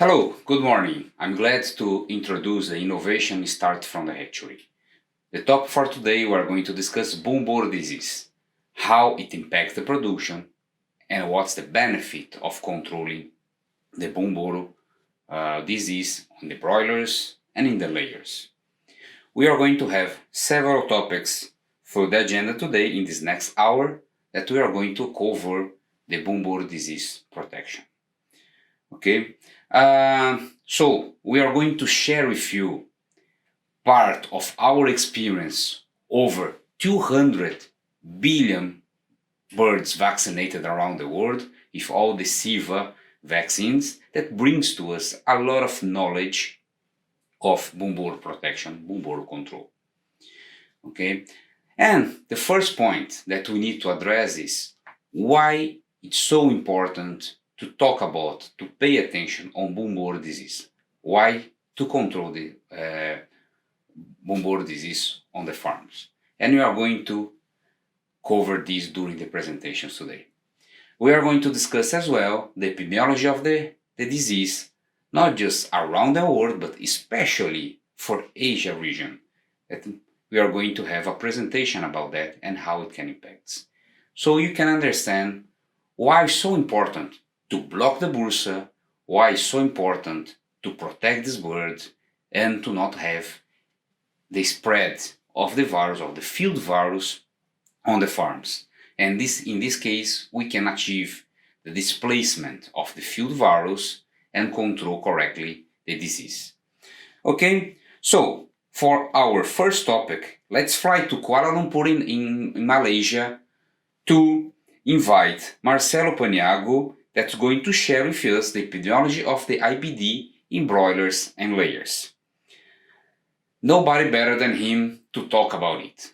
Hello, good morning. I'm glad to introduce the innovation start from the hatchery. The topic for today we are going to discuss Gumboro disease, how it impacts the production, and what's the benefit of controlling the Gumboro disease on the broilers and in the layers. We are going to have several topics for the agenda today in this next hour that we are going to cover the Gumboro disease protection. Okay, so we are going to share with you part of our experience over 200 billion birds vaccinated around the world with all the Ceva vaccines that brings to us a lot of knowledge of Gumboro protection, Gumboro control. Okay, and the first point that we need to address is why it's so important to talk about, to pay attention on Gumboro disease. Why? To control the Gumboro disease on the farms. And we are going to cover this during the presentations today. We are going to discuss as well the epidemiology of the disease, not just around the world, but especially for Asia region. That we are going to have a presentation about that and how it can impact. So you can understand why it's so important to block the bursa, why it's so important to protect this bird and to not have the spread of the virus, of the field virus, on the farms. And in this case, we can achieve the displacement of the field virus and control correctly the disease. Okay, so for our first topic, let's fly to Kuala Lumpur in Malaysia to invite Marcelo Paniago that's going to share with us the epidemiology of the IBD in broilers and layers. Nobody better than him to talk about it.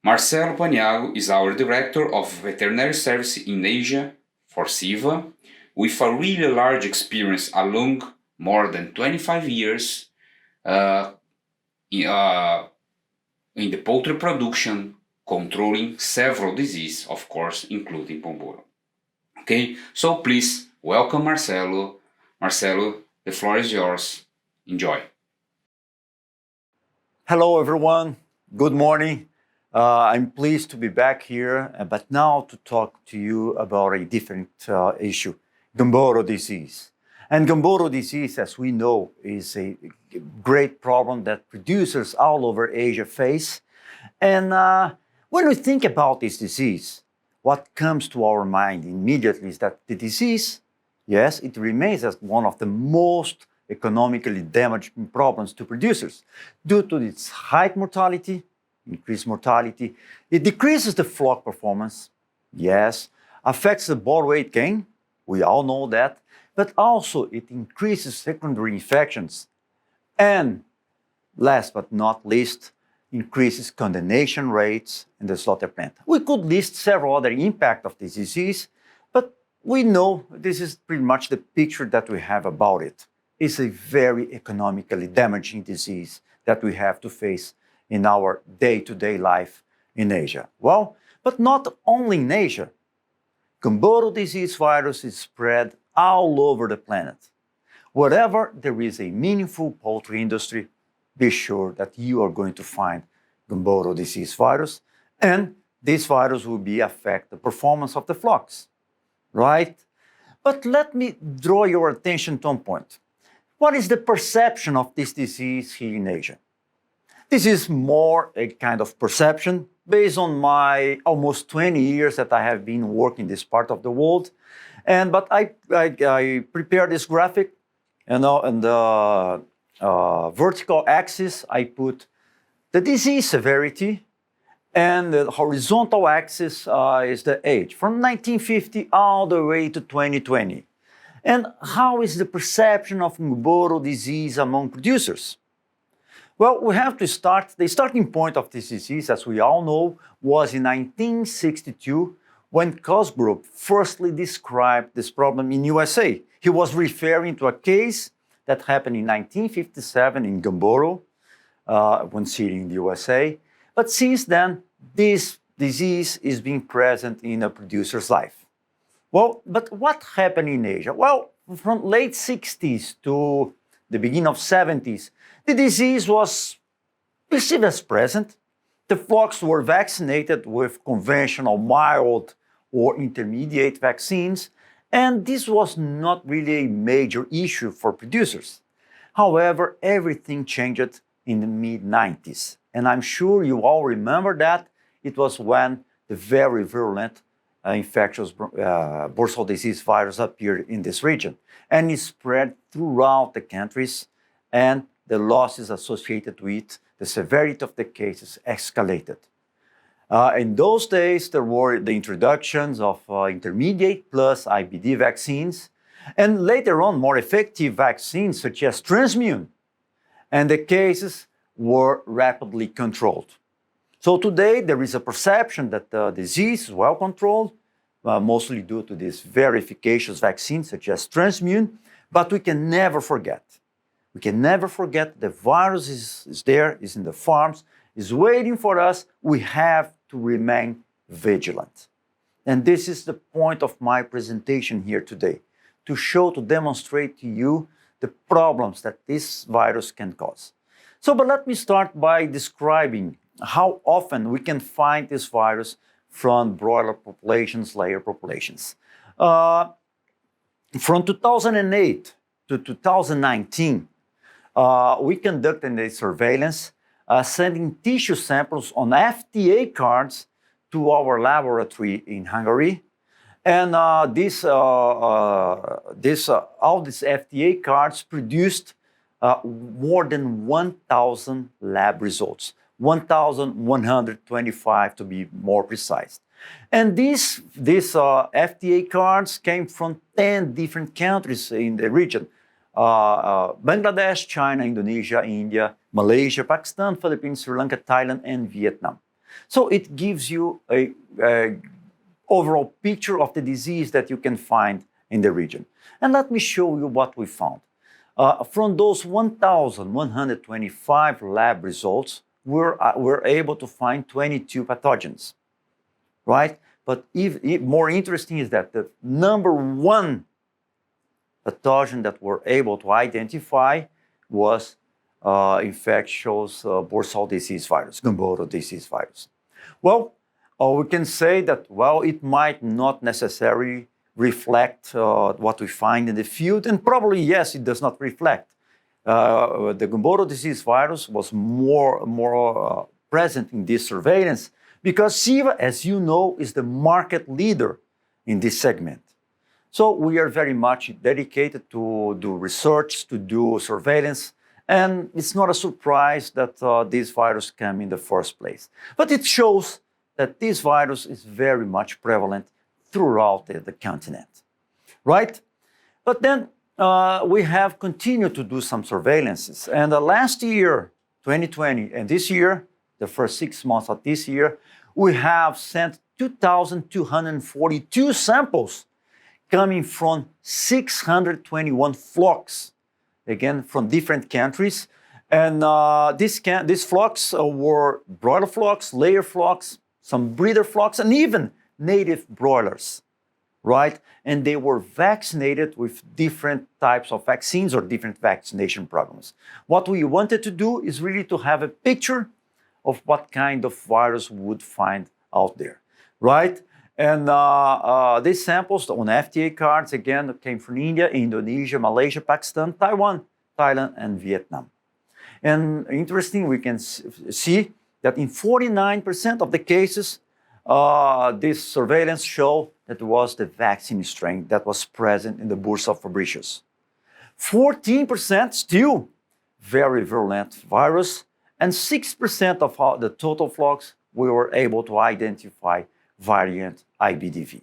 Marcelo Paniago is our Director of Veterinary Service in Asia for Ceva, with a really large experience along more than 25 years in the poultry production, controlling several diseases, of course, including Gumboro. Okay, so please welcome Marcelo. Marcelo, the floor is yours. Enjoy. Hello, everyone. Good morning. I'm pleased to be back here, but now to talk to you about a different issue, Gumboro disease. And Gumboro disease, as we know, is a great problem that producers all over Asia face. And when we think about this disease, what comes to our mind immediately is that the disease, yes, it remains as one of the most economically damaging problems to producers due to its high mortality, increased mortality. It decreases the flock performance, yes, affects the body weight gain, we all know that, but also it increases secondary infections and, last but not least, increases condemnation rates in the slaughter plant. We could list several other impacts of this disease, but we know this is pretty much the picture that we have about it. It's a very economically damaging disease that we have to face in our day-to-day life in Asia. Well, but not only in Asia. Gumboro disease virus is spread all over the planet. Wherever there is a meaningful poultry industry, be sure that you are going to find Gumboro disease virus, and this virus will affect the performance of the flocks, right? But let me draw your attention to one point. What is the perception of this disease here in Asia? This is more a kind of perception based on my almost 20 years that I have been working in this part of the world. But I prepared this graphic, and the vertical axis, I put the disease severity, and the horizontal axis is the age, from 1950 all the way to 2020. And how is the perception of Gumboro disease among producers? Well, we have to start, the starting point of this disease, as we all know, was in 1962, when Cosgrove firstly described this problem in USA. He was referring to a case that happened in 1957 in Gumboro, one city in the USA. But since then, this disease is being present in a producer's life. Well, but what happened in Asia? Well, from late 60s to the beginning of 70s, the disease was perceived as present. The flocks were vaccinated with conventional mild or intermediate vaccines, and this was not really a major issue for producers. However, everything changed in the mid-90s, and I'm sure you all remember that it was when the very virulent infectious bursal disease virus appeared in this region, and it spread throughout the countries, and the losses associated with the severity of the cases escalated. In those days, there were the introductions of intermediate plus IBD vaccines, and later on, more effective vaccines such as Transmune, and the cases were rapidly controlled. So today, there is a perception that the disease is well controlled, mostly due to these very efficacious vaccines such as Transmune, but we can never forget. We can never forget the virus is there, is in the farms, is waiting for us. We have to remain vigilant. And this is the point of my presentation here today, to show, to demonstrate to you the problems that this virus can cause. But let me start by describing how often we can find this virus from broiler populations, layer populations. From 2008 to 2019, we conducted a surveillance sending tissue samples on FTA cards to our laboratory in Hungary. And all these FTA cards produced more than 1,000 lab results, 1,125 to be more precise. And these FTA cards came from 10 different countries in the region. Bangladesh, China, Indonesia, India, Malaysia, Pakistan, Philippines, Sri Lanka, Thailand, and Vietnam. So it gives you a overall picture of the disease that you can find in the region. And let me show you what we found. From those 1,125 lab results, we're able to find 22 pathogens, right? But more interesting is that the number one pathogen that we're able to identify was infectious bursal disease virus, Gumboro disease virus. Well, we can say that, well, it might not necessarily reflect what we find in the field, and probably, yes, it does not reflect. The Gumboro disease virus was more present in this surveillance because Ceva, as you know, is the market leader in this segment. So we are very much dedicated to do research, to do surveillance, and it's not a surprise that this virus came in the first place. But it shows that this virus is very much prevalent throughout the continent, right? But then we have continued to do some surveillances. And last year, 2020, and this year, the first 6 months of this year, we have sent 2,242 samples coming from 621 flocks, again, from different countries. And these flocks were broiler flocks, layer flocks, some breeder flocks, and even native broilers, right? And they were vaccinated with different types of vaccines or different vaccination programs. What we wanted to do is really to have a picture of what kind of virus we would find out there, right? And these samples on FTA cards, again, came from India, Indonesia, Malaysia, Pakistan, Taiwan, Thailand, and Vietnam. And interesting, we can see that in 49% of the cases, this surveillance showed that it was the vaccine strain that was present in the Bursa fabricius. 14% still very virulent virus, and 6% of the total flocks we were able to identify variant IBDV.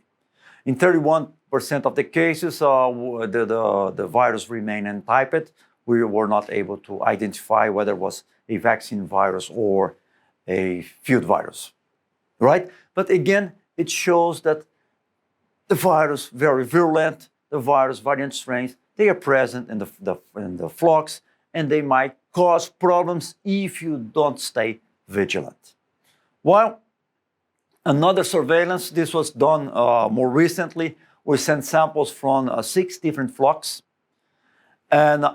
In 31% of the cases, the virus remained untyped. We were not able to identify whether it was a vaccine virus or a field virus, right? But again, it shows that the virus, very virulent, the virus variant strains, they are present in the flocks, and they might cause problems if you don't stay vigilant. While another surveillance, this was done more recently, we sent samples from 6 different flocks. And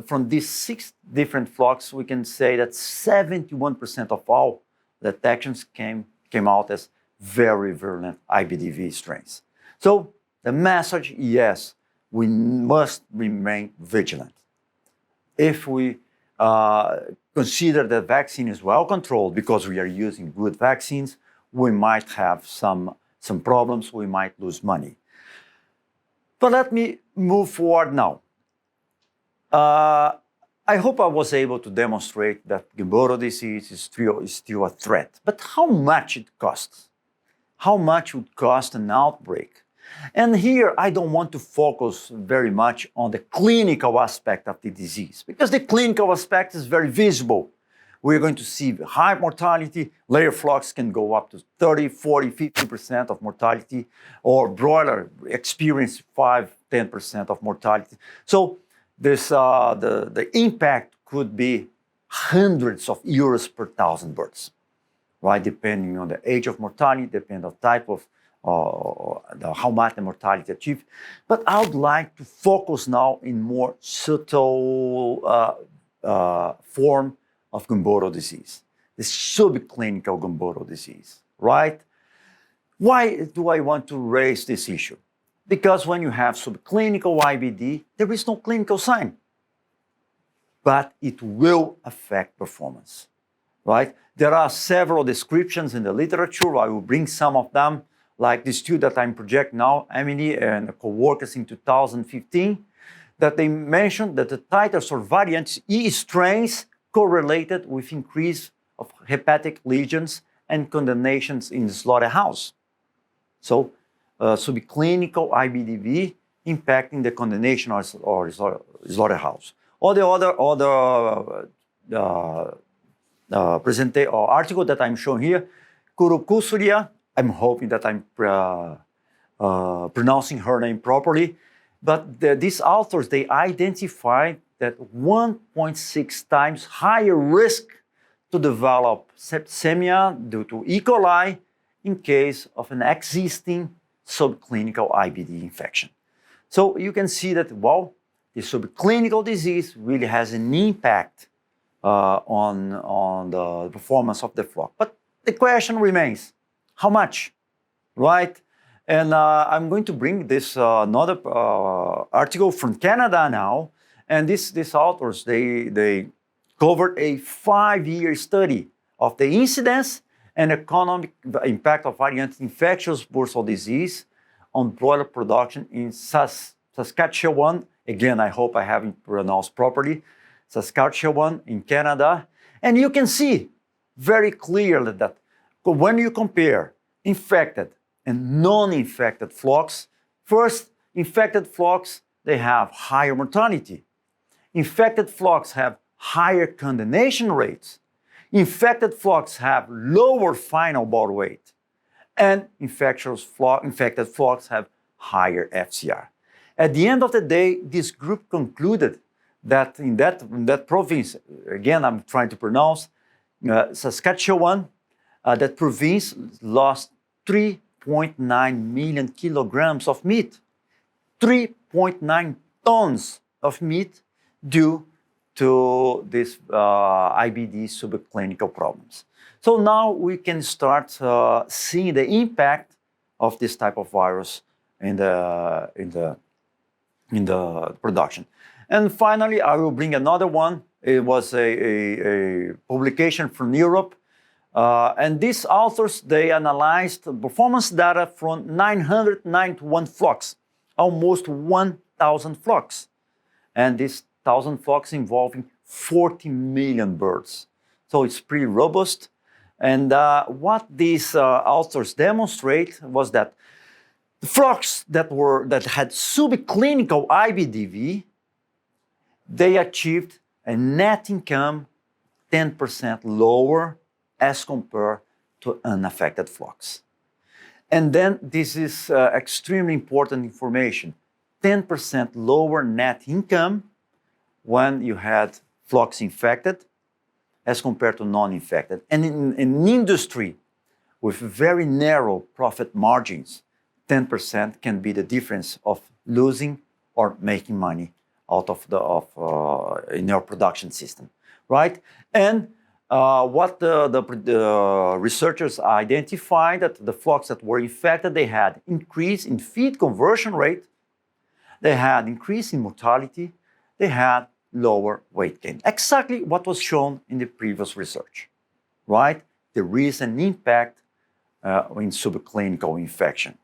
from these 6 different flocks, we can say that 71% of all detections came out as very virulent IBDV strains. So the message, yes, we must remain vigilant. If we consider that vaccine is well controlled because we are using good vaccines, we might have some problems, we might lose money. But let me move forward now. I hope I was able to demonstrate that Gumboro disease is still a threat. But how much it costs? How much would cost an outbreak? And here I don't want to focus very much on the clinical aspect of the disease, because the clinical aspect is very visible. We're going to see high mortality. Layer flocks can go up to 30, 40, 50% of mortality, or broiler experience 5-10% of mortality. So this, the impact could be hundreds of euros per 1,000 birds, right? Depending on the age of mortality, depending on the type of how much the mortality achieved. But I would like to focus now in more subtle form of Gumboro disease, the subclinical Gumboro disease, right? Why do I want to raise this issue? Because when you have subclinical IBD, there is no clinical sign, but it will affect performance, right? There are several descriptions in the literature. I will bring some of them, like this two that I'm projecting now, Emily and co-workers in 2015, that they mentioned that the titers or variants E strains correlated with increase of hepatic lesions and condemnations in the slaughterhouse. So, subclinical IBDV impacting the condemnation or slaughterhouse. Or the other article that I'm showing here, Kurukusuria, I'm hoping that I'm pronouncing her name properly, but these authors, they identified that 1.6 times higher risk to develop septicemia due to E. coli in case of an existing subclinical IBD infection. So you can see that, well, the subclinical disease really has an impact on the performance of the flock. But the question remains, how much, right? And I'm going to bring this another article from Canada now. And these authors, they covered a 5-year study of the incidence and economic impact of variant infectious bursal disease on broiler production in Saskatchewan. Again, I hope I haven't pronounced properly. Saskatchewan in Canada. And you can see very clearly that when you compare infected and non-infected flocks, first, infected flocks, they have higher mortality. Infected flocks have higher condemnation rates. Infected flocks have lower final body weight. And infected flocks have higher FCR. At the end of the day, this group concluded that in that province, again, I'm trying to pronounce, Saskatchewan, that province lost 3.9 million kilograms of meat, 3.9 tons of meat due to this IBD subclinical problems. So now we can start seeing the impact of this type of virus in the production. And finally, I will bring another one. It was a publication from Europe. And these authors, they analyzed performance data from 991 flocks, almost 1,000 flocks. And these 1,000 flocks involving 40 million birds. So it's pretty robust. And what these authors demonstrate was that the flocks that had subclinical IBDV, they achieved a net income 10% lower as compared to unaffected flocks. And then this is extremely important information. 10% lower net income when you had flocks infected as compared to non-infected. And in an industry with very narrow profit margins, 10% can be the difference of losing or making money out of in your production system, right? And what the researchers identified that the flocks that were infected, they had increase in feed conversion rate, they had increase in mortality, they had lower weight gain. Exactly what was shown in the previous research, right? There is an impact in subclinical infection.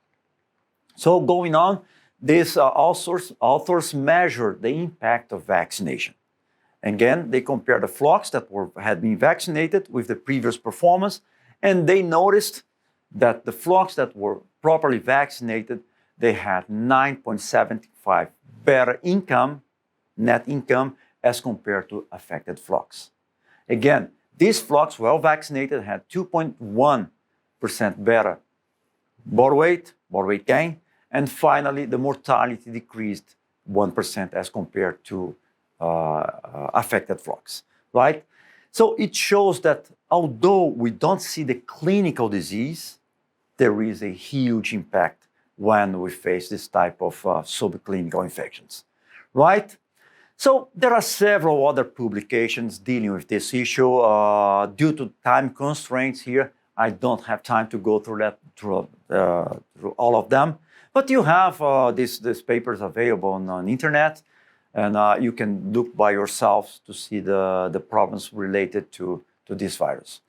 So going on, these authors measured the impact of vaccination. Again, they compared the flocks that had been vaccinated with the previous performance, and they noticed that the flocks that were properly vaccinated, they had 9.75 better income, net income, as compared to affected flocks. Again, these flocks, well vaccinated, had 2.1% better body weight gain, and finally, the mortality decreased 1% as compared to affected flocks, right? So it shows that although we don't see the clinical disease, there is a huge impact when we face this type of subclinical infections, right? So there are several other publications dealing with this issue. Due to time constraints here, I don't have time to go through all of them. But you have these papers available on internet, and you can look by yourselves to see the problems related to this virus.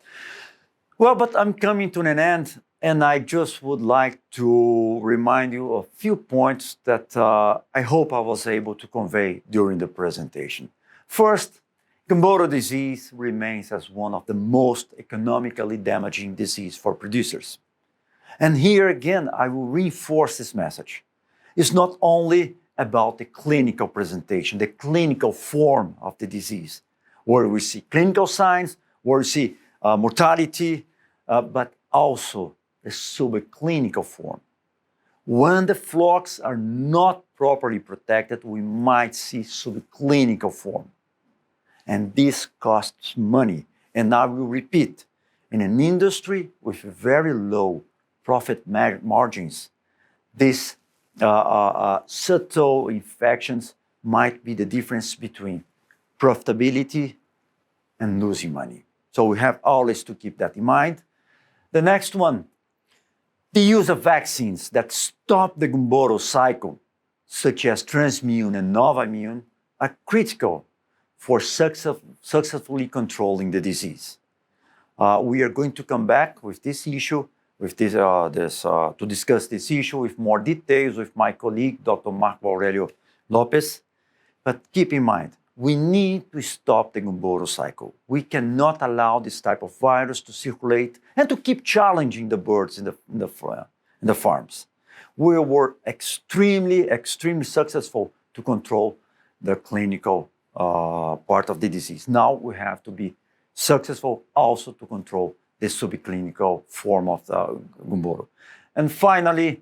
Well, but I'm coming to an end, and I just would like to remind you of a few points that I hope I was able to convey during the presentation. First, Gumboro disease remains as one of the most economically damaging diseases for producers. And here again, I will reinforce this message. It's not only about the clinical presentation, the clinical form of the disease, where we see clinical signs, where we see mortality, but also the subclinical form. When the flocks are not properly protected, we might see subclinical form. And this costs money. And I will repeat, in an industry with very low profit margins, these subtle infections might be the difference between profitability and losing money. So we have always to keep that in mind. The next one, the use of vaccines that stop the Gumboro cycle, such as Transmune and Novamune, are critical for successfully controlling the disease. We are going to come back with this issue, to discuss this issue with more details with my colleague, Dr. Marco Aurelio Lopez. But keep in mind, we need to stop the Gumboro cycle. We cannot allow this type of virus to circulate and to keep challenging the birds in the farms. We were extremely successful to control the clinical part of the disease. Now we have to be successful also to control the subclinical form of the Gumboro. And finally,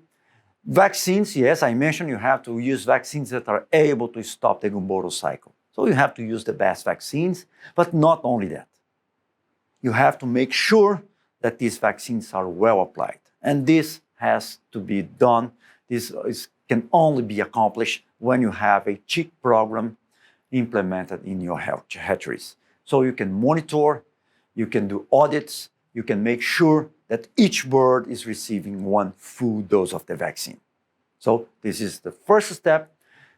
vaccines. Yes, I mentioned you have to use vaccines that are able to stop the Gumboro cycle. So you have to use the best vaccines, but not only that. You have to make sure that these vaccines are well applied. And this has to be done. This can only be accomplished when you have a chick program implemented in your hatcheries. So you can monitor, you can do audits, you can make sure that each bird is receiving one full dose of the vaccine. So this is the first step.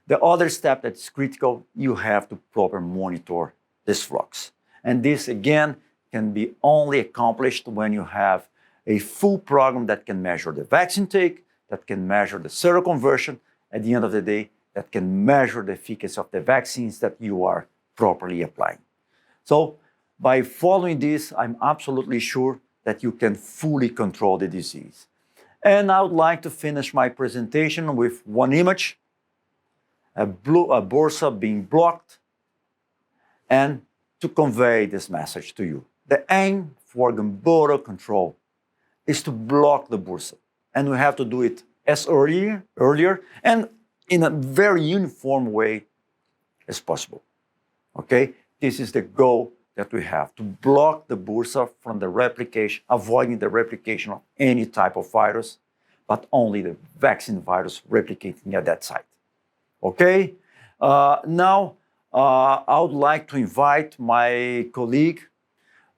The other step that's critical, you have to properly monitor these flocks. And this, again, can be only accomplished when you have a full program that can measure the vaccine take, that can measure the seroconversion, at the end of the day, that can measure the efficacy of the vaccines that you are properly applying. So by following this, I'm absolutely sure that you can fully control the disease. And I would like to finish my presentation with one image, a bursa being blocked, and to convey this message to you. The aim for Gumboro control is to block the bursa. And we have to do it as earlier and in a very uniform way as possible. Okay? This is the goal that we have, to block the bursa from the replication, avoiding the replication of any type of virus, but only the vaccine virus replicating at that site. Okay? Now, I would like to invite my colleague,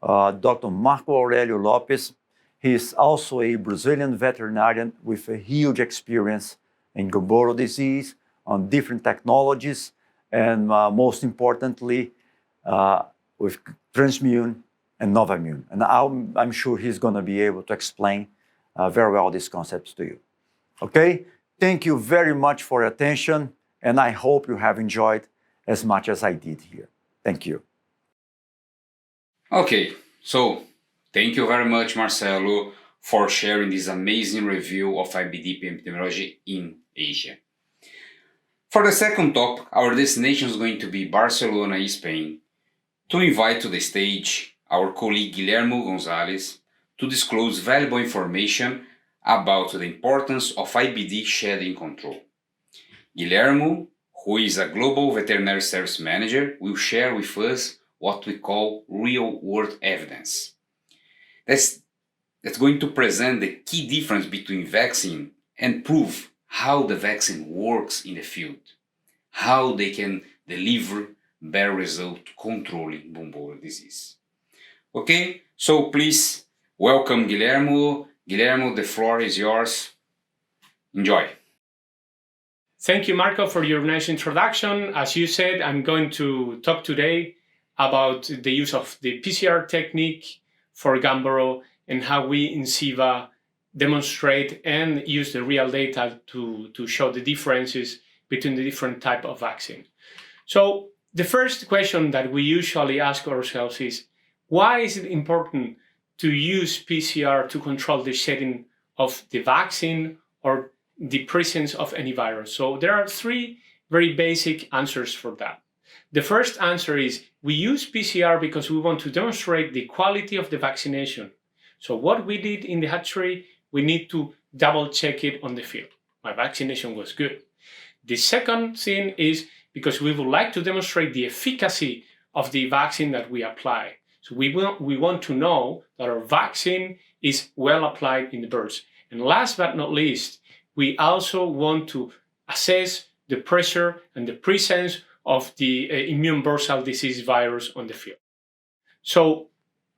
Dr. Marco Aurelio Lopes. He is also a Brazilian veterinarian with a huge experience in Gumboro disease, on different technologies, and most importantly, with Transmune and Novamune. And I'm sure he's going to be able to explain very well these concepts to you. Okay? Thank you very much for your attention, and I hope you have enjoyed as much as I did here. Thank you. Okay, so thank you very much, Marcelo, for sharing this amazing review of IBD epidemiology in Asia. For the second topic, our destination is going to be Barcelona, Spain, to invite to the stage our colleague Guillermo Gonzalez to disclose valuable information about the importance of IBD shedding control. Guillermo, who is a global veterinary service manager, will share with us what we call real-world evidence. That's going to present the key difference between vaccine and prove how the vaccine works in the field, how they can deliver better results controlling Gumboro disease. Okay, so please welcome Guillermo. Guillermo, the floor is yours. Enjoy. Thank you, Marco, for your nice introduction. As you said, I'm going to talk today about the use of the PCR technique for Gumboro and how we in Ceva demonstrate and use the real data to show the differences between the different type of vaccine. So the first question that we usually ask ourselves is, why is it important to use PCR to control the shedding of the vaccine or the presence of any virus? So there are three very basic answers for that. The first answer is we use PCR because we want to demonstrate the quality of the vaccination. So what we did in the hatchery, we need to double check it on the field. My vaccination was good. The second thing is because we would like to demonstrate the efficacy of the vaccine that we apply. So we want to know that our vaccine is well applied in the birds. And last but not least, we also want to assess the pressure and the presence of the immune bursal disease virus on the field. So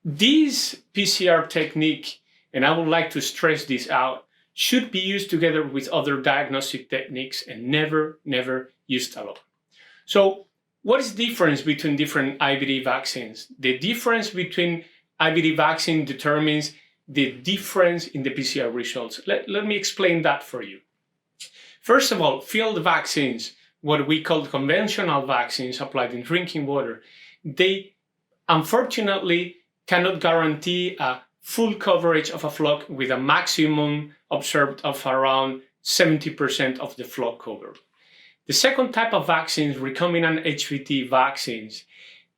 this PCR technique, and I would like to stress this out, should be used together with other diagnostic techniques and never used alone. So what is the difference between different IBD vaccines? The difference between IBD vaccine determines the difference in the PCR results. Let me explain that for you. First of all, field vaccines, what we call conventional vaccines applied in drinking water, they unfortunately cannot guarantee a full coverage of a flock with a maximum observed of around 70% of the flock cover. The second type of vaccines, recombinant HVT vaccines,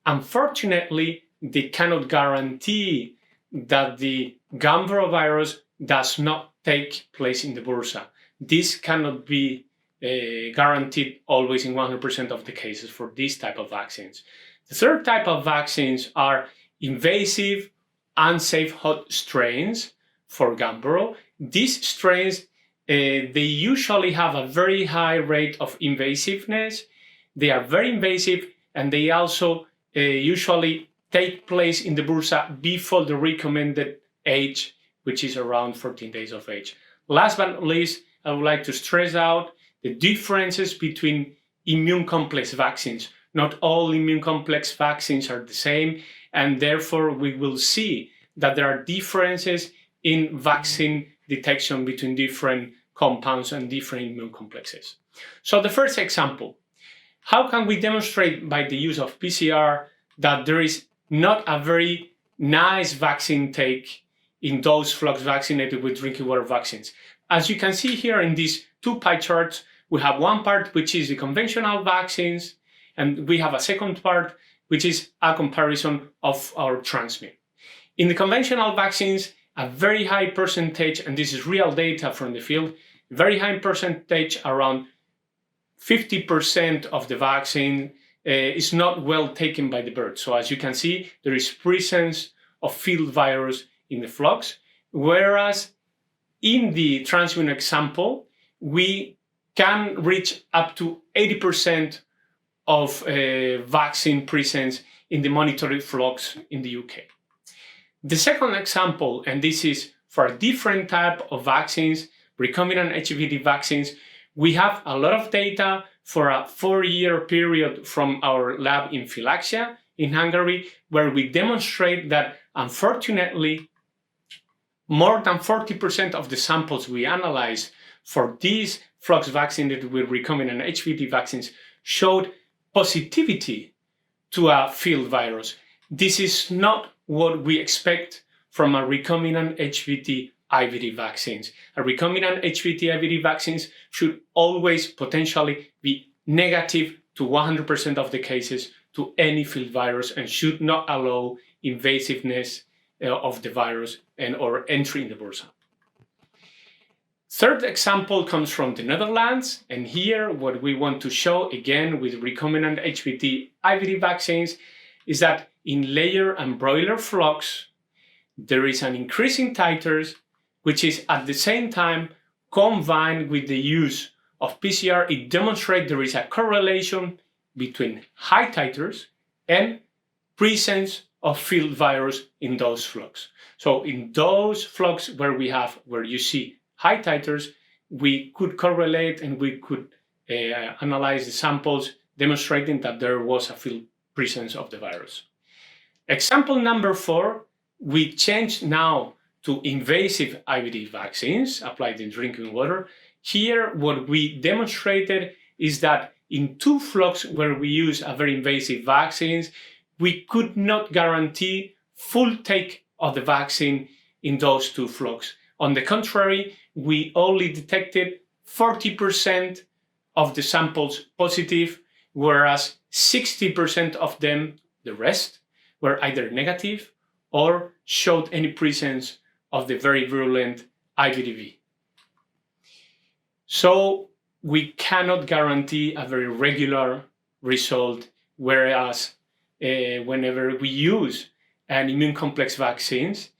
unfortunately, they cannot guarantee that the Gumboro virus does not take place in the bursa. This cannot be guaranteed always in 100% of the cases for this type of vaccines. The third type of vaccines are invasive, unsafe hot strains for Gumboro. These strains, they usually have a very high rate of invasiveness. They are very invasive, and they also usually take place in the bursa before the recommended age, which is around 14 days of age. Last but not least, I would like to stress out the differences between immune complex vaccines. Not all immune complex vaccines are the same, and therefore we will see that there are differences in vaccine detection between different compounds and different immune complexes. So the first example, how can we demonstrate by the use of PCR that there is not a very nice vaccine take in those flocks vaccinated with drinking water vaccines? As you can see here in these two pie charts, we have one part which is the conventional vaccines, and we have a second part which is a comparison of our Transmune. In the conventional vaccines, a very high percentage, and this is real data from the field, very high percentage, around 50% of the vaccine is not well taken by the bird. So as you can see, there is presence of field virus in the flocks, whereas in the transmion example, we can reach up to 80% of vaccine presence in the monitored flocks in the UK. The second example, and this is for a different type of vaccines, recombinant HPV vaccines, we have a lot of data for a 4-year period from our lab in Phylaxia in Hungary, where we demonstrate that unfortunately, more than 40% of the samples we analyzed for these flocks vaccinated with recombinant HPV vaccines showed positivity to a field virus. This is not what we expect from a recombinant HPV IVD vaccines. A recombinant HPV IVD vaccines should always potentially be negative to 100% of the cases to any field virus and should not allow invasiveness of the virus and or entry in the bursa. Third example comes from the Netherlands, and here what we want to show again with recombinant HPV IVD vaccines is that in layer and broiler flocks, there is an increase in titers, which is at the same time combined with the use of PCR. It demonstrates there is a correlation between high titers and presence of field virus in those flocks. So in those flocks where you see high titers, we could correlate and we could analyze the samples demonstrating that there was a field presence of the virus. Example number 4, we changed now to invasive IVD vaccines applied in drinking water. Here, what we demonstrated is that in 2 flocks where we use a very invasive vaccines, we could not guarantee full take of the vaccine in those 2 flocks. On the contrary, we only detected 40% of the samples positive, whereas 60% of them, the rest, were either negative or showed any presence of the very virulent IVDV. So we cannot guarantee a very regular result, whereas whenever we use an immune complex vaccines,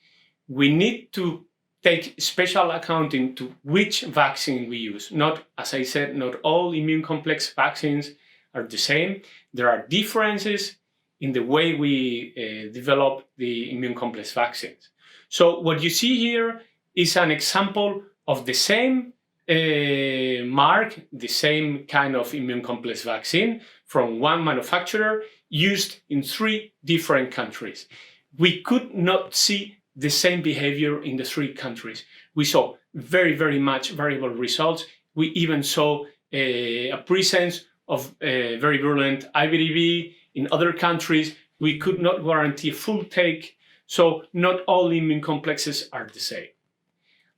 we need to take special account into which vaccine we use. Not, as I said, not all immune complex vaccines are the same. There are differences in the way we develop the immune complex vaccines. So what you see here is an example of the same mark, the same kind of immune complex vaccine from one manufacturer used in 3 different countries. We could not see the same behavior in the 3 countries. We saw very, very much variable results. We even saw a presence of very virulent IVDV in other countries. We could not guarantee full take, so not all immune complexes are the same.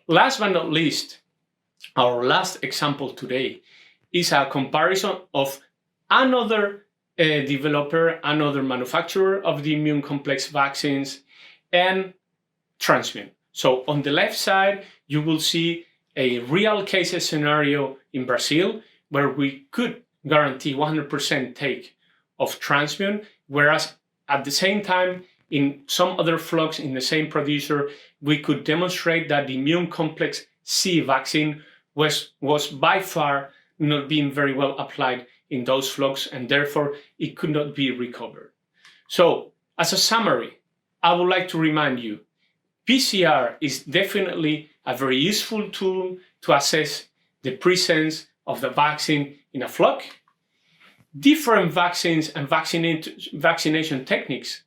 Last but not least, our last example today is a comparison of another developer, another manufacturer of the immune complex vaccines, and transmion. So on the left side, you will see a real case scenario in Brazil where we could guarantee 100% take of transmion, whereas at the same time, in some other flocks in the same producer, we could demonstrate that the immune complex C vaccine was by far not being very well applied in those flocks, and therefore it could not be recovered. So, as a summary, I would like to remind you, PCR is definitely a very useful tool to assess the presence of the vaccine in a flock. Different vaccines and vaccination techniques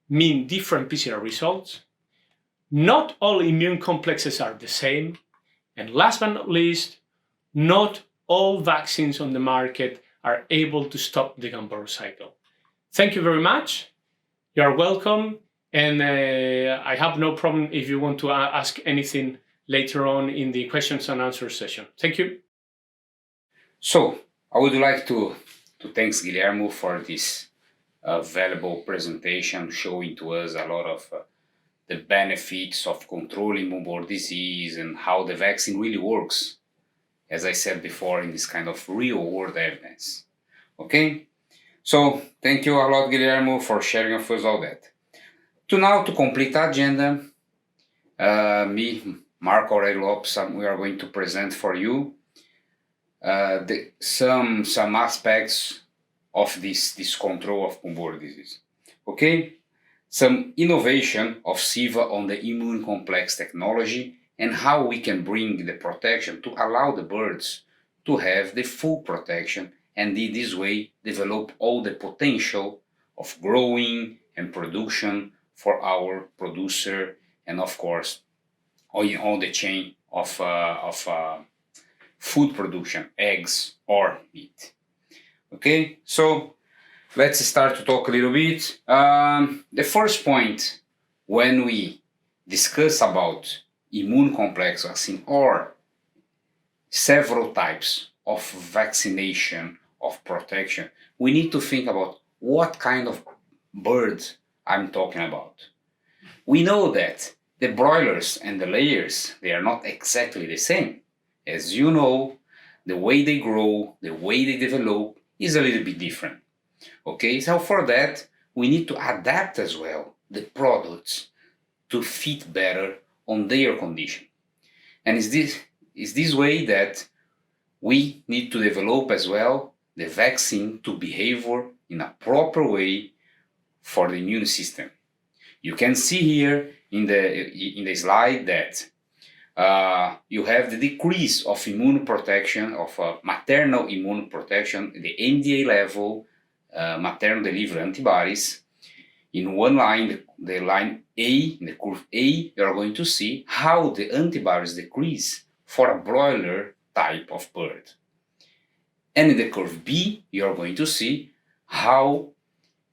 mean different PCR results. Not all immune complexes are the same. And last but not least, not all vaccines on the market are able to stop the Gumboro cycle. Thank you very much. You are welcome. And I have no problem if you want to ask anything later on in the questions and answers session. Thank you. So, I would like to thank Guillermo for this valuable presentation, showing to us a lot of the benefits of controlling moodborne disease and how the vaccine really works, as I said before, in this kind of real-world evidence. Okay? So, thank you a lot, Guillermo, for sharing with us all that. To complete the agenda, me Mark Aurelio Lopes, we are going to present for you some aspects of this control of Gumboro disease. Okay? Some innovation of Ceva on the immune complex technology and how we can bring the protection to allow the birds to have the full protection and in this way develop all the potential of growing and production for our producer and of course all the chain of food production, eggs or meat. Okay, so let's start to talk a little bit. The first point when we discuss about immune complex vaccine or several types of vaccination of protection, we need to think about what kind of birds I'm talking about. We know that the broilers and the layers, they are not exactly the same. As you know, the way they grow, the way they develop is a little bit different. Okay, so for that, we need to adapt as well the products to fit better on their condition. And it's this way that we need to develop as well the vaccine to behave in a proper way for the immune system. You can see here in the slide that you have the decrease of immune protection, of maternal immune protection, the MDA level, maternal delivery antibodies. In one line, the line A, in the curve A, you are going to see how the antibodies decrease for a broiler type of bird. And in the curve B, you are going to see how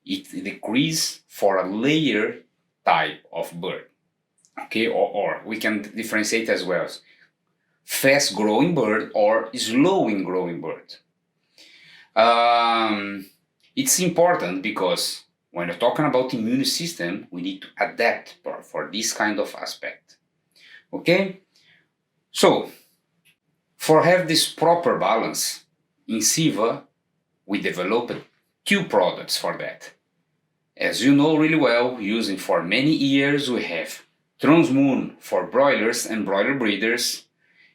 it decreases for a layer type of bird. Okay, or we can differentiate as well as fast growing bird or slowing growing bird. It's important because when you're talking about immune system, we need to adapt for this kind of aspect. Okay, so for have this proper balance in Ceva, we developed two products for that. As you know really well, using for many years, we have Transmoon for broilers and broiler breeders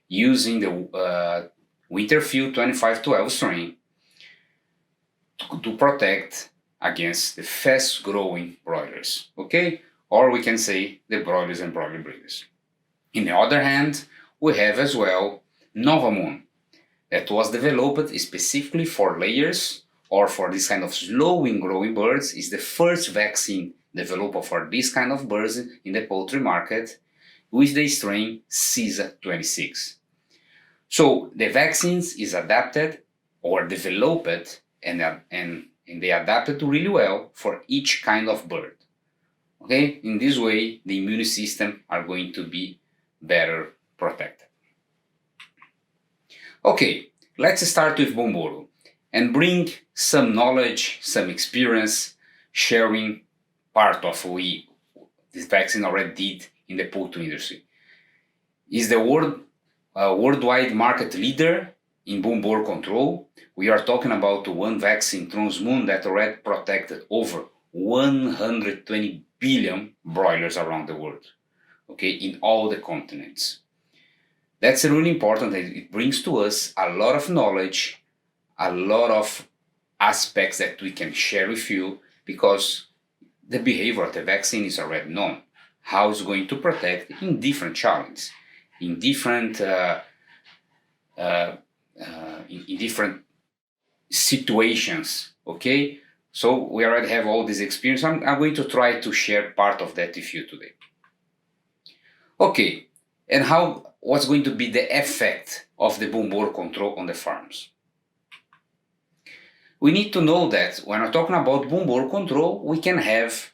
using the Winterfield 2512 strain to protect against the fast growing broilers, okay? Or we can say the broilers and broiler breeders. In the other hand, we have as well Novamoon that was developed specifically for layers or for this kind of slowing growing birds. Is the first vaccine developed for this kind of birds in the poultry market with the strain Ceva 26. So the vaccines is adapted or developed and they adapted really well for each kind of bird. Okay, in this way the immune system are going to be better protected. Okay, let's start with Gumboro and bring some knowledge, some experience, sharing part of this vaccine already did in the poultry industry. Is the worldwide market leader in Gumboro control. We are talking about one vaccine, Transmoon, that already protected over 120 billion broilers around the world, okay, in all the continents. That's really important. It brings to us a lot of knowledge, a lot of aspects that we can share with you because the behavior of the vaccine is already known. How it's going to protect in different challenges, in different situations. Okay, so we already have all this experience. I'm going to try to share part of that with you today. Okay, and what's going to be the effect of the Gumboro control on the farms? We need to know that when we're talking about Gumboro control, we can have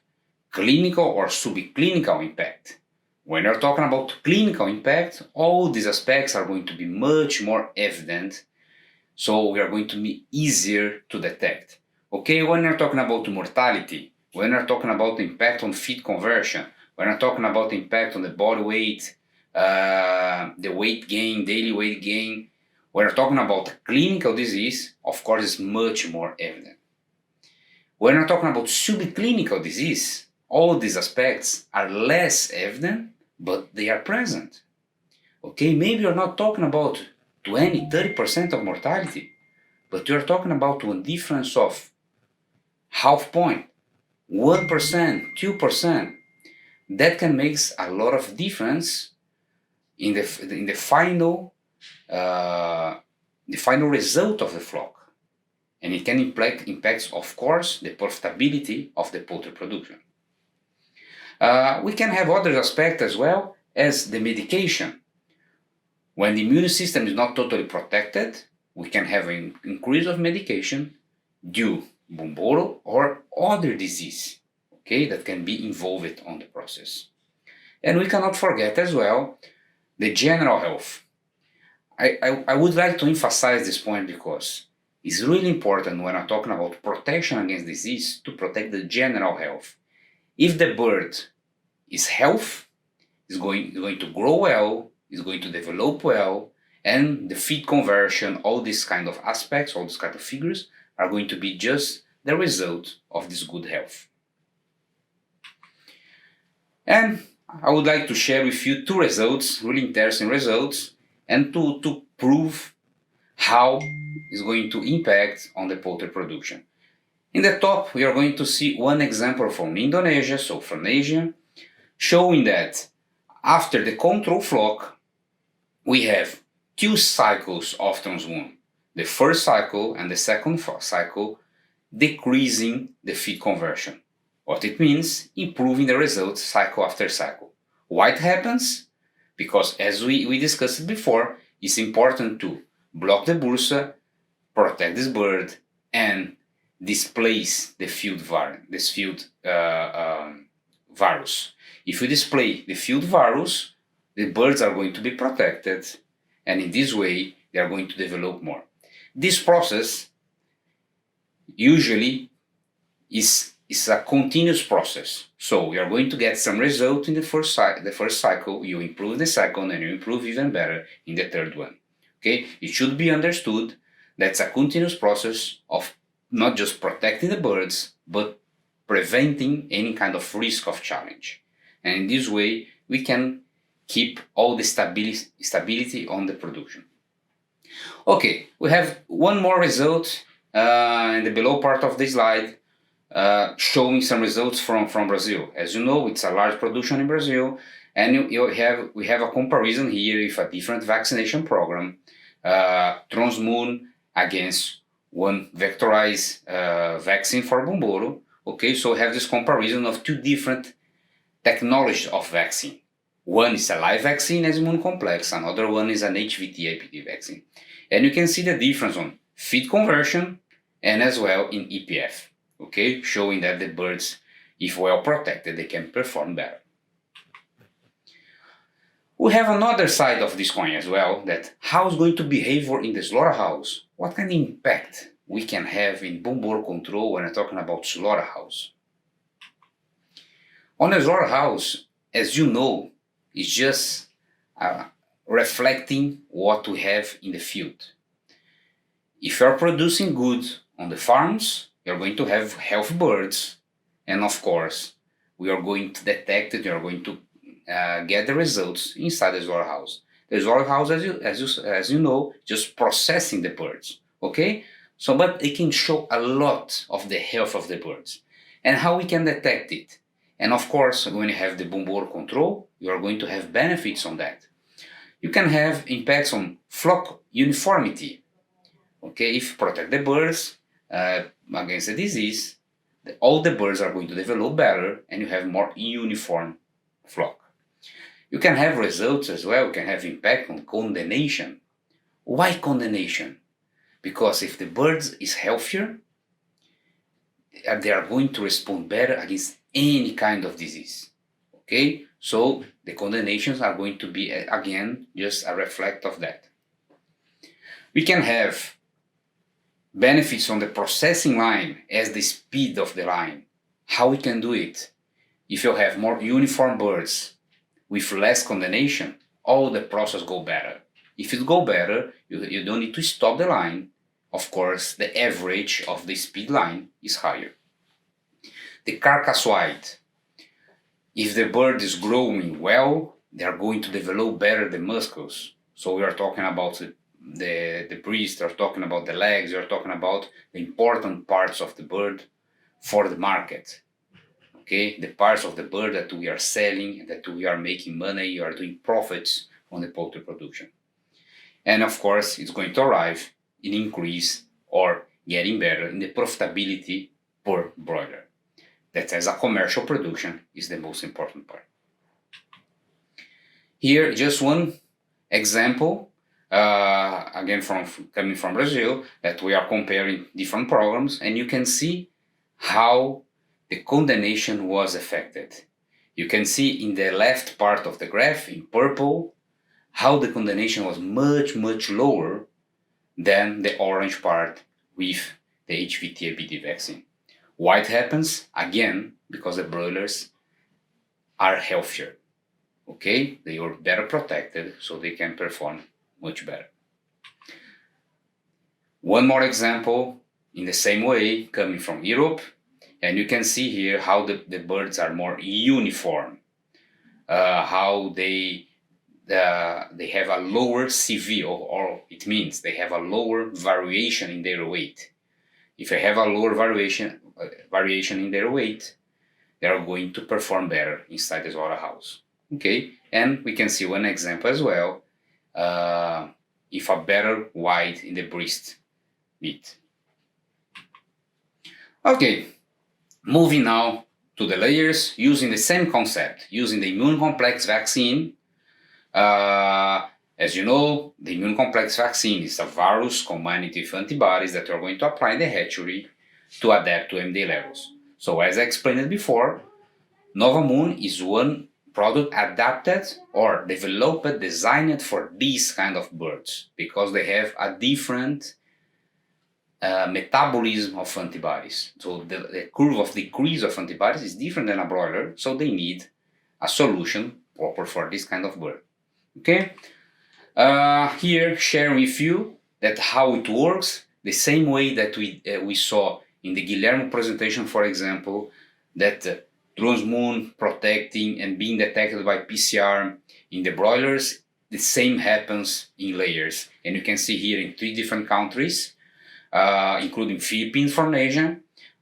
clinical or subclinical impact. When we're talking about clinical impact, all these aspects are going to be much more evident, so we are going to be easier to detect. Okay, when we're talking about mortality, when we're talking about the impact on feed conversion, when we're talking about the impact on the body weight, the weight gain, daily weight gain, when we're talking about clinical disease, of course, it's much more evident. When we're talking about subclinical disease, all these aspects are less evident, but they are present. Okay, maybe you're not talking about 20, 30% of mortality, but you're talking about one difference of half point, 1%, 2%. That can make a lot of difference in the final result of the flock, and it can impact, of course, the profitability of the poultry production. We can have other aspects as well as the medication. When the immune system is not totally protected, we can have an increase of medication due Gumboro or other disease, okay, that can be involved on the process. And we cannot forget as well the general health. I would like to emphasize this point because it's really important when I'm talking about protection against disease to protect the general health. If the bird is healthy, is going to grow well, is going to develop well, and the feed conversion, all these kind of aspects, all these kind of figures are going to be just the result of this good health. And I would like to share with you two results, really interesting results, and to prove how it's going to impact on the poultry production. In the top, we are going to see one example from Indonesia, so from Asia, showing that after the control flock, we have two cycles of transmoon. The first cycle and the second cycle decreasing the feed conversion. What it means, improving the results cycle after cycle. Why it happens? Because as we discussed before, it's important to block the bursa, protect this bird, and displace the field virus. If you display the field virus, the birds are going to be protected, and in this way, they are going to develop more. This process usually is a continuous process. So you are going to get some result in the first cycle, you improve the second, and you improve even better in the third one. Okay, it should be understood that's a continuous process of not just protecting the birds, but preventing any kind of risk of challenge. And in this way, we can keep all the stability on the production. Okay, we have one more result in the below part of the slide, showing some results from Brazil. As you know, it's a large production in Brazil, and we have a comparison here with a different vaccination program, transmoon against one vectorized vaccine for Gumboro. Okay, so we have this comparison of two different technologies of vaccine. One is a live vaccine as immune complex, another one is an HVT-IPD vaccine. And you can see the difference on feed conversion and as well in EPF, okay, showing that the birds, if well protected, they can perform better. We have another side of this coin as well, that how is going to behave in the slaughterhouse, what kind of impact we can have in Gumboro control when I'm talking about slaughterhouse. On the slaughterhouse, as you know, it's just reflecting what we have in the field. If you're producing good on the farms, you're going to have healthy birds, and of course, we are going to detect it, you're going to get the results inside the slaughterhouse. The slaughterhouse, as you know, just processing the birds, okay? So, but it can show a lot of the health of the birds and how we can detect it. And of course, when you have the Gumboro control, you are going to have benefits on that. You can have impacts on flock uniformity. Okay, if you protect the birds against the disease, all the birds are going to develop better and you have more uniform flock. You can have results as well, you can have impact on condemnation. Why condemnation? Because if the bird is healthier, they are going to respond better against any kind of disease. Okay, so the condemnations are going to be, again, just a reflect of that. We can have benefits on the processing line as the speed of the line. How we can do it? If you have more uniform birds with less condemnation, all the process go better. If it go better, you don't need to stop the line. Of course, the average of the speed line is higher. The carcass weight. If the bird is growing well, they are going to develop better the muscles. So we are talking about the breast, we are talking about the legs, we are talking about the important parts of the bird for the market. Okay, the parts of the bird that we are selling, that we are making money, we are doing profits on the poultry production. And of course, it's going to arrive in increase or getting better in the profitability per broiler. That as a commercial production is the most important part. Here, just one example, again coming from Brazil, that we are comparing different programs, and you can see how the condensation was affected. You can see in the left part of the graph in purple how the condensation was much lower than the orange part with the HVT-ABD vaccine. Why it happens? Again, because the broilers are healthier. Okay, they are better protected, so they can perform much better. One more example in the same way coming from Europe, and you can see here how the birds are more uniform, how they have a lower CV, or it means they have a lower variation in their weight. If they have a lower variation in their weight, they are going to perform better inside the slaughterhouse. Okay, and we can see one example as well, if a better white in the breast meat. Okay, moving now to the layers, using the same concept, using the immune complex vaccine. As you know, the immune complex vaccine is a virus combined with antibodies that are going to apply in the hatchery to adapt to MD levels. So as I explained before, Novamoon is one product adapted or developed, designed for these kind of birds because they have a different metabolism of antibodies. So the curve of decrease of antibodies is different than a broiler, so they need a solution proper for this kind of bird. Okay, here sharing with you that how it works, the same way that we saw in the Guillermo presentation, for example, that transmoon protecting and being detected by PCR in the broilers, the same happens in layers. And you can see here in 3 different countries, including Philippines from Asia,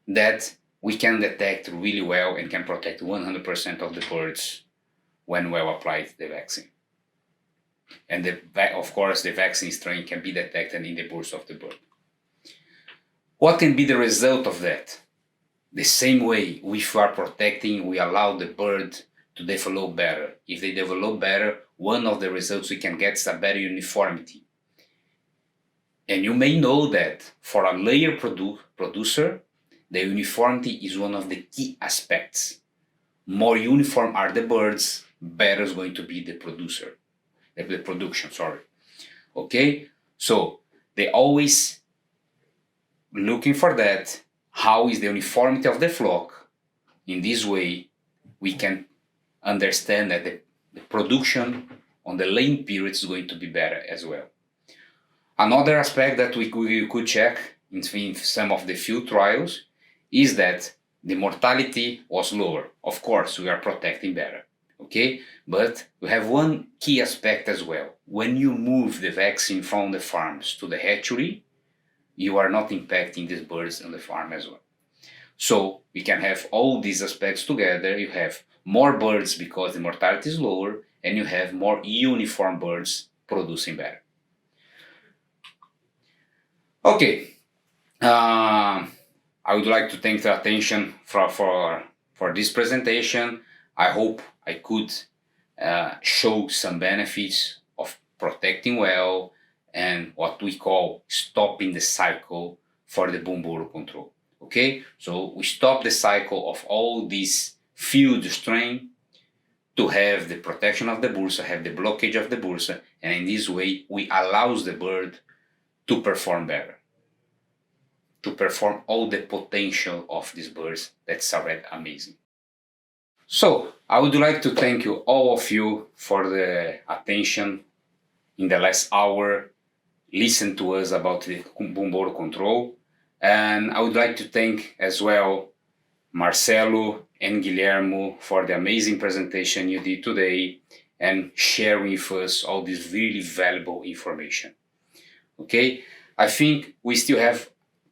that we can detect really well and can protect 100% of the birds when well applied the vaccine. And of course, the vaccine strain can be detected in the burst of the bird. What can be the result of that? The same way we are protecting, we allow the bird to develop better. If they develop better, one of the results we can get is a better uniformity. And you may know that for a layer producer, the uniformity is one of the key aspects. More uniform are the birds, better is going to be the production. Okay, so they always looking for that. How is the uniformity of the flock? In this way, we can understand that the production on the laying period is going to be better as well. Another aspect that we could check in some of the field trials is that the mortality was lower. Of course, we are protecting better. Okay, but we have one key aspect as well. When you move the vaccine from the farms to the hatchery, you are not impacting these birds on the farm as well. So we can have all these aspects together. You have more birds because the mortality is lower, and you have more uniform birds producing better. Okay, I would like to thank the attention for this presentation. I hope I could show some benefits of protecting well and what we call stopping the cycle for the Gumboro control. Okay, so we stop the cycle of all these field strain to have the protection of the bursa, have the blockage of the bursa, and in this way we allows the bird to perform better, to perform all the potential of these birds. That's already amazing. So I would like to thank you, all of you, for the attention in the last hour. Listen to us about the Gumboro control. And I would like to thank as well Marcelo and Guillermo for the amazing presentation you did today. and sharing with us all this really valuable information. Okay, I think we still have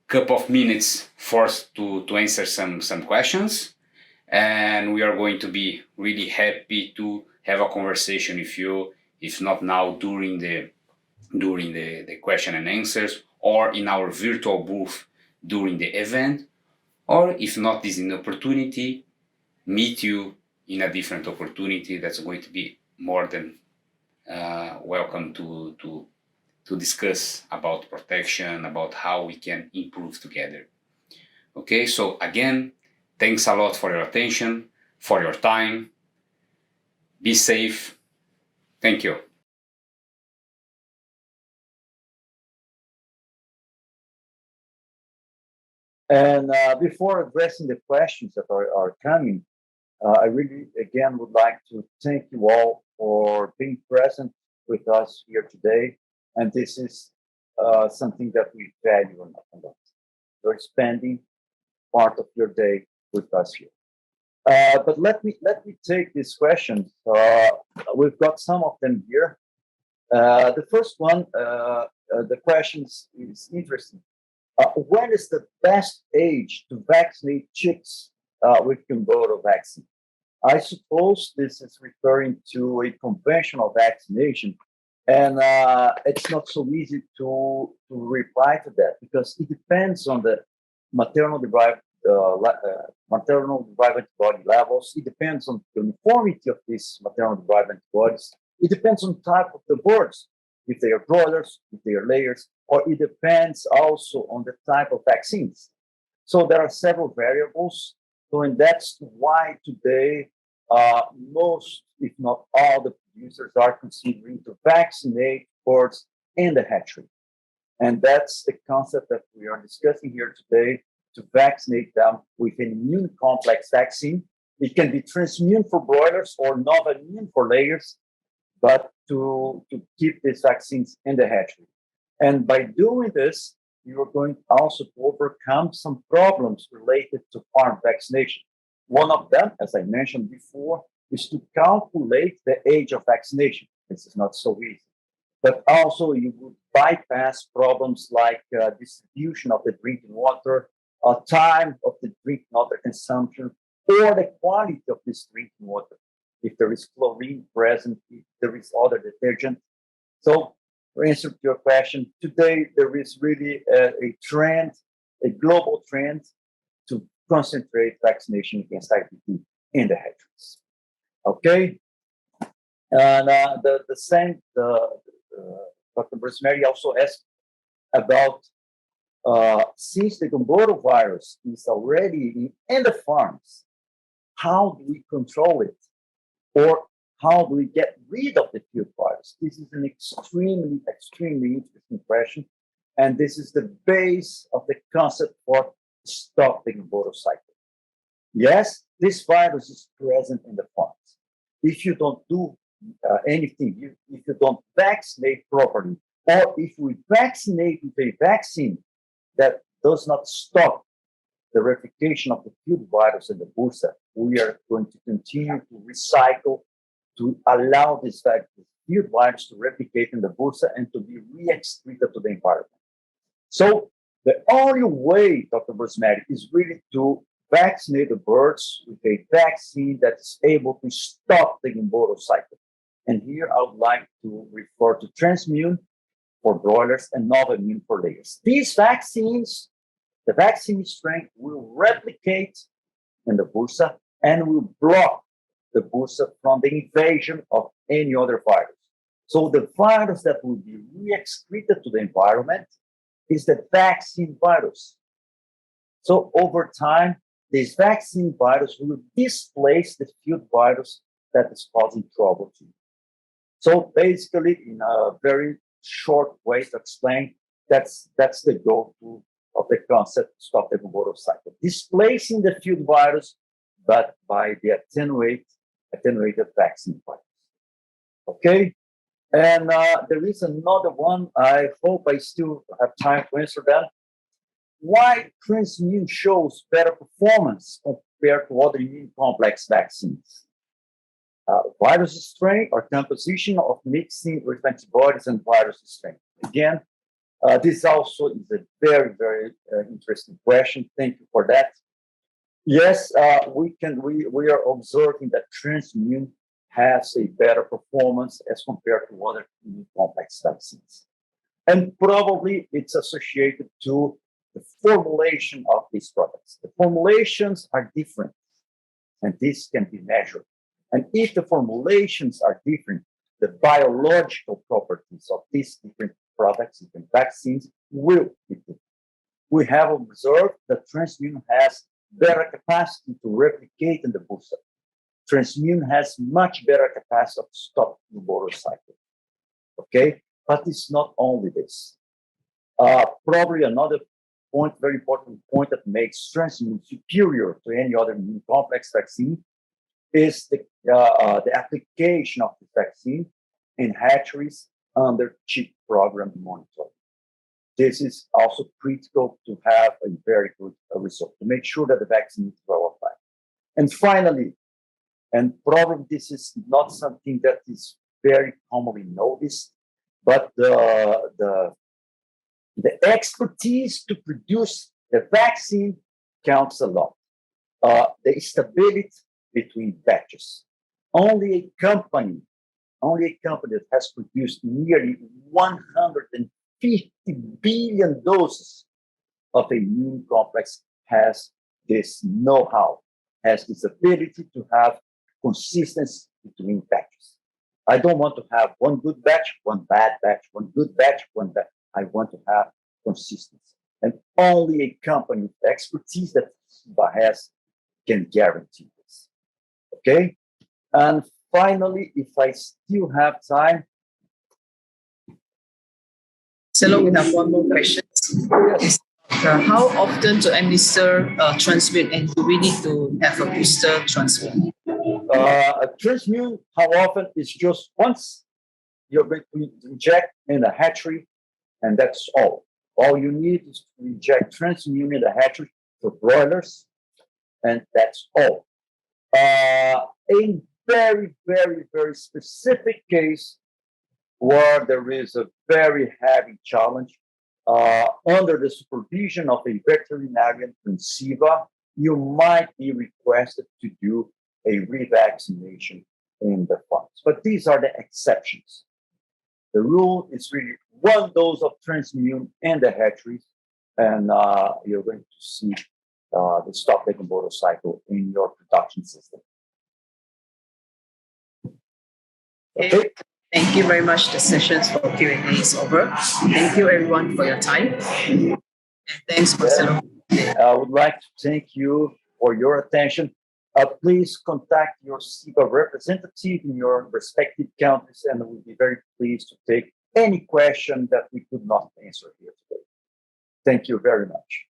a couple of minutes for us to answer some questions, and we are going to be really happy to have a conversation with you, if not now during the question and answers, or in our virtual booth during the event, or if not this is an opportunity, meet you in a different opportunity that's going to be more than welcome to discuss about protection, about how we can improve together. Okay, so again, thanks a lot for your attention, for your time. Be safe. Thank you. And before addressing the questions that are coming, I really, again, would like to thank you all for being present with us here today. And this is something that we value a lot. You're spending part of your day with us here. But let me take these questions. We've got some of them here. The first one, the questions is interesting. When is the best age to vaccinate chicks with Gumboro vaccine? I suppose this is referring to a conventional vaccination, and it's not so easy to reply to that because it depends on the maternal derived antibody levels. It depends on the uniformity of these maternal derived antibodies. It depends on type of the birds, if they are broilers, if they are layers, or it depends also on the type of vaccines. So there are several variables. So, and that's why today most, if not all, the producers are considering to vaccinate birds in the hatchery. And that's the concept that we are discussing here today, to vaccinate them with an immune complex vaccine. It can be transimmune for broilers or novel immune for layers, but to keep these vaccines in the hatchery. And by doing this, you are going also to overcome some problems related to farm vaccination. One of them, as I mentioned before, is to calculate the age of vaccination. This is not so easy. But also, you would bypass problems like distribution of the drinking water, time of the drinking water consumption, or the quality of this drinking water. If there is chlorine present, if there is other detergent. So, for answer to your question, today there is really a trend, a global trend to concentrate vaccination against IPT in the hatcheries. Okay, and the same, Dr. Rosemary also asked about since the Gumboro virus is already in the farms, how do we control it? Or how do we get rid of the field virus? This is an extremely, extremely interesting question. And this is the base of the concept for stop the Gumboro cycle. Yes, this virus is present in the farms. If you don't do anything, if you don't vaccinate properly, or if we vaccinate with a vaccine that does not stop the replication of the field virus in the bursa, we are going to continue to recycle to allow this field virus to replicate in the bursa and to be re-excreted to the environment. So the only way, Dr. Rosemary, is really to vaccinate the birds with a vaccine that is able to stop the Gumboro cycle. And here I would like to refer to Transmune for broilers and Novimmune for layers. These vaccines, the vaccine strength will replicate in the bursa and will block the bursa from the invasion of any other virus. So the virus that will be re-excreted to the environment is the vaccine virus. So over time, this vaccine virus will displace the field virus that is causing trouble to you. So basically, in a very short way to explain, that's the goal of the concept stop the Gumboro cycle. Displacing the field virus, but by the attenuated vaccine virus. Okay? And there is another one. I hope I still have time to answer that. Why Transmune shows better performance compared to other immune complex vaccines? virus strain or composition of mixing with antibodies and virus strain. Again, this also is a very, very interesting question. Thank you for that. Yes, we are observing that TransImmune has a better performance as compared to other complex vaccines. And probably it's associated to the formulation of these products. The formulations are different, and this can be measured. And if the formulations are different, the biological properties of these different products, different vaccines, will be different. We have observed that TransImmune has better capacity to replicate in the booster. TransImmune has much better capacity to stop the Gumboro cycle. Okay, but it's not only this. Probably another point, very important point that makes TransImmune superior to any other immune complex vaccine is the application of the vaccine in hatcheries under chip program monitoring. This is also critical to have a very good result, to make sure that the vaccine is well applied. And finally, and probably this is not something that is very commonly noticed, but the expertise to produce the vaccine counts a lot. The stability between batches. Only a company that has produced nearly 150 billion doses of a immune complex has this know-how, has this ability to have consistency between batches. I don't want to have one good batch, one bad batch, one good batch, one bad. I want to have consistency. And only a company with expertise that Ceva has can guarantee this. Okay? And finally, if I still have time. Marcelo, we have one more question. Yes. How often to administer TransImmune, and do we need to have a booster TransImmune? TransImmune, how often? Is just once. You're going to inject in a hatchery, and that's all. All you need is to inject TransImmune in the hatchery for broilers, and that's all. In very, very, very specific case where there is a very heavy challenge, under the supervision of a veterinarian from Ceva, you might be requested to do a revaccination in the farms. But these are the exceptions. The rule is really one dose of TransImmune in the hatcheries, and you're going to see the stop the Gumboro cycle in your production system. Okay. Thank you very much. The sessions for Q&A is over. Thank you everyone for your time. Thanks, Marcelo. I would like to thank you for your attention. Please contact your Ceva representative in your respective countries, and we'll be very pleased to take any question that we could not answer here today. Thank you very much.